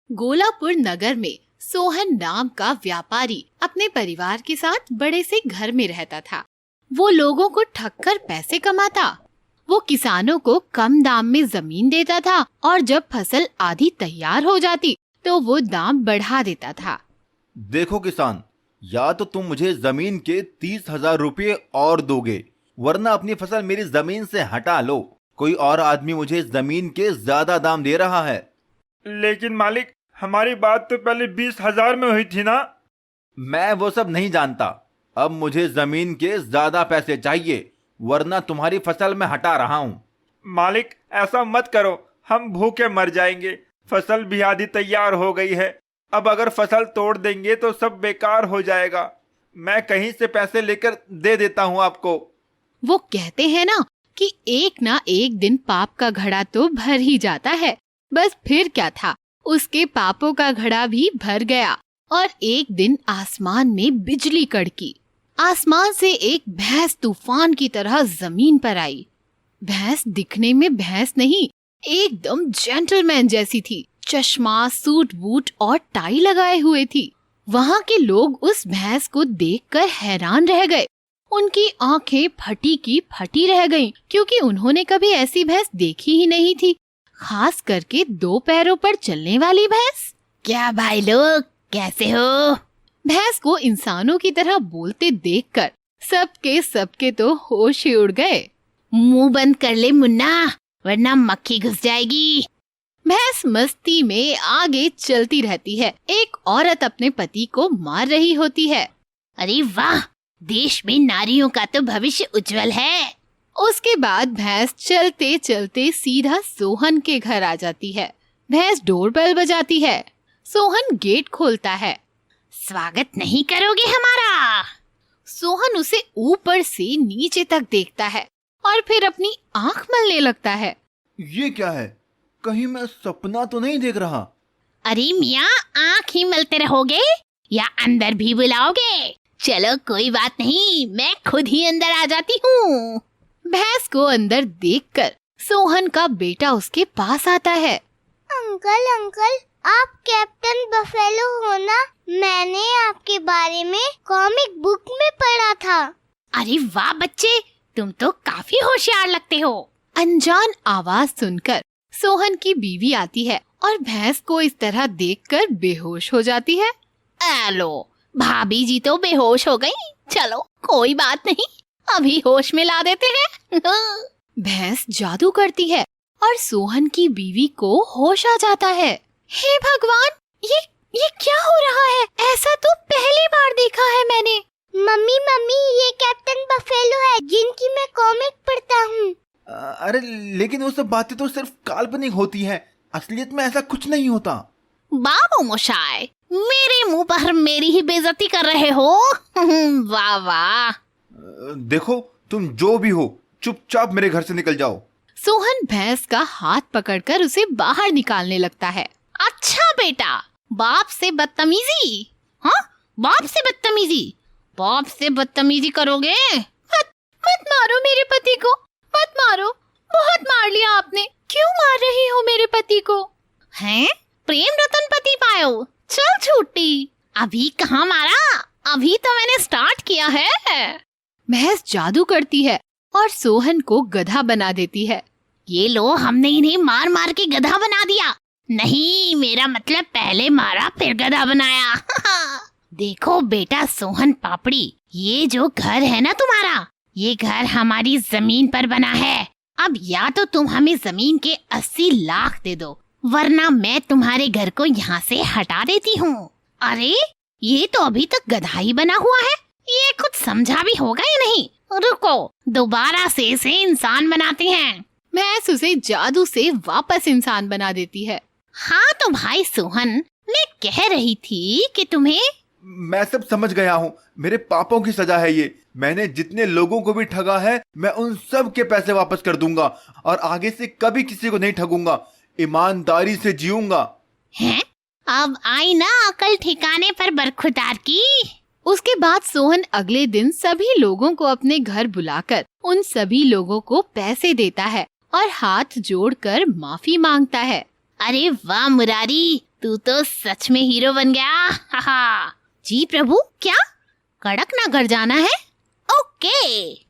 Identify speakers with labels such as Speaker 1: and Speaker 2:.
Speaker 1: गोलापुर नगर में सोहन नाम का व्यापारी अपने परिवार के साथ बड़े से घर में रहता था। वो लोगों को ठग कर पैसे कमाता। वो किसानों को कम दाम में जमीन देता था और जब फसल आधी तैयार हो जाती तो वो दाम बढ़ा देता था।
Speaker 2: देखो किसान, या तो तुम मुझे जमीन के 30,000 रुपये और दोगे, वरना अपनी फसल मेरी जमीन से हटा लो। कोई और आदमी मुझे जमीन के ज्यादा दाम दे रहा है।
Speaker 3: लेकिन मालिक, हमारी बात तो पहले 20,000 में हुई थी ना।
Speaker 2: मैं वो सब नहीं जानता। अब मुझे जमीन के ज्यादा पैसे चाहिए, वरना तुम्हारी फसल में हटा रहा हूँ।
Speaker 3: मालिक, ऐसा मत करो, हम भूखे मर जाएंगे। फसल भी आधी तैयार हो गई है। अब अगर फसल तोड़ देंगे तो सब बेकार हो जाएगा। मैं कहीं से पैसे लेकर दे देता हूँ आपको।
Speaker 1: वो कहते हैं ना कि एक ना एक दिन पाप का घड़ा तो भर ही जाता है। बस फिर क्या था, उसके पापों का घड़ा भी भर गया और एक दिन आसमान में बिजली कड़की। आसमान से एक भैंस तूफान की तरह जमीन पर आई। भैंस दिखने में भैंस नहीं, एकदम जेंटलमैन जैसी थी। चश्मा, सूट बूट और टाई लगाए हुए थी। वहाँ के लोग उस भैंस को देखकर हैरान रह गए। उनकी आंखें फटी की फटी रह गईं, क्योंकि उन्होंने कभी ऐसी भैंस देखी ही नहीं थी, खास करके 2 पैरों पर चलने वाली भैंस। क्या भाई लोग, कैसे हो? भैंस को इंसानों की तरह बोलते देखकर सबके तो होश ही उड़ गए। मुंह बंद कर ले मुन्ना, वरना मक्खी घुस जाएगी। भैंस मस्ती में आगे चलती रहती है। एक औरत अपने पति को मार रही होती है। अरे वाह, देश में नारियों का तो भविष्य उज्जवल है। उसके बाद भैंस चलते चलते सीधा सोहन के घर आ जाती है। भैंस डोरबेल बजाती है। सोहन गेट खोलता है। स्वागत नहीं करोगे हमारा? सोहन उसे ऊपर से नीचे तक देखता है और फिर अपनी आंख मलने लगता है।
Speaker 2: ये क्या है? कहीं मैं सपना तो नहीं देख रहा?
Speaker 1: अरे मियाँ, आंख ही मलते रहोगे या अंदर भी बुलाओगे? चलो कोई बात नहीं, मैं खुद ही अंदर आ जाती हूँ। भैंस को अंदर देखकर सोहन का बेटा उसके पास आता है।
Speaker 4: अंकल, आप कैप्टन बफेलो हो ना? मैंने आपके बारे में कॉमिक बुक में पढ़ा था।
Speaker 1: अरे वाह बच्चे, तुम तो काफी होशियार लगते हो। अनजान आवाज सुनकर सोहन की बीवी आती है और भैंस को इस तरह देखकर बेहोश हो जाती है। लो, भाभी जी तो बेहोश हो गई। चलो कोई बात नहीं, अभी होश में ला देते हैं। भैंस जादू करती है और सोहन की बीवी को होश आ जाता है। हे भगवान, ये क्या हो रहा है? ऐसा तो पहली बार देखा है मैंने।
Speaker 4: मम्मी, ये कैप्टन बफेलो है जिनकी मैं कॉमिक पढ़ता हूँ।
Speaker 2: अरे लेकिन वो सब बातें तो सिर्फ काल्पनिक होती हैं। असलियत में ऐसा कुछ नहीं होता।
Speaker 1: बाबू मोशाय, मेरे मुंह पर मेरी ही बेइज्जती कर रहे हो। वाह वाह।
Speaker 2: देखो, तुम जो भी हो, चुपचाप मेरे घर से निकल जाओ।
Speaker 1: सोहन भैंस का हाथ पकड़कर उसे बाहर निकालने लगता है। अच्छा बेटा, बाप से बदतमीजी? हाँ, बाप से बदतमीजी? बाप से बदतमीजी करोगे? मत मारो मेरे पति को, मत मारो। बहुत मार लिया आपने। क्यों मार रही हो मेरे पति को? हैं? प्रेम रतन पति पायो? चल छूटी, अभी कहाँ मारा? अभी तो मैंने स्टार्ट किया है। भैंस जादू करती है और सोहन को गधा बना देती है। ये लो, हमने इन्हें मार मार के गधा बना दिया। नहीं, मेरा मतलब पहले मारा फिर गधा बनाया। देखो बेटा सोहन पापड़ी, ये जो घर है ना तुम्हारा, ये घर हमारी जमीन पर बना है। अब या तो तुम हमें जमीन के 80 लाख दे दो, वरना मैं तुम्हारे घर को यहाँ से हटा देती हूँ। अरे ये तो अभी तक गधा ही बना हुआ है, ये कुछ समझा भी होगा या नहीं? रुको, दोबारा से इसे इंसान बनाते हैं। भैंस उसे जादू से वापस इंसान बना देती है। हाँ तो भाई सोहन, मैं कह रही थी कि तुम्हें।
Speaker 2: मैं सब समझ गया हूँ। मेरे पापों की सजा है ये। मैंने जितने लोगों को भी ठगा है, मैं उन सब के पैसे वापस कर दूंगा और आगे से कभी किसी को नहीं ठगूंगा। ईमानदारी से जीऊंगा।
Speaker 1: हैं? अब आई ना अकल ठिकाने पर बरखुदार की। उसके बाद सोहन अगले दिन सभी लोगों को अपने घर बुलाकर उन सभी लोगों को पैसे देता है और हाथ जोड़कर माफी मांगता है। अरे वाह मुरारी, तू तो सच में हीरो बन गया। हा। जी प्रभु, क्या कड़कनागर जाना है? ओके।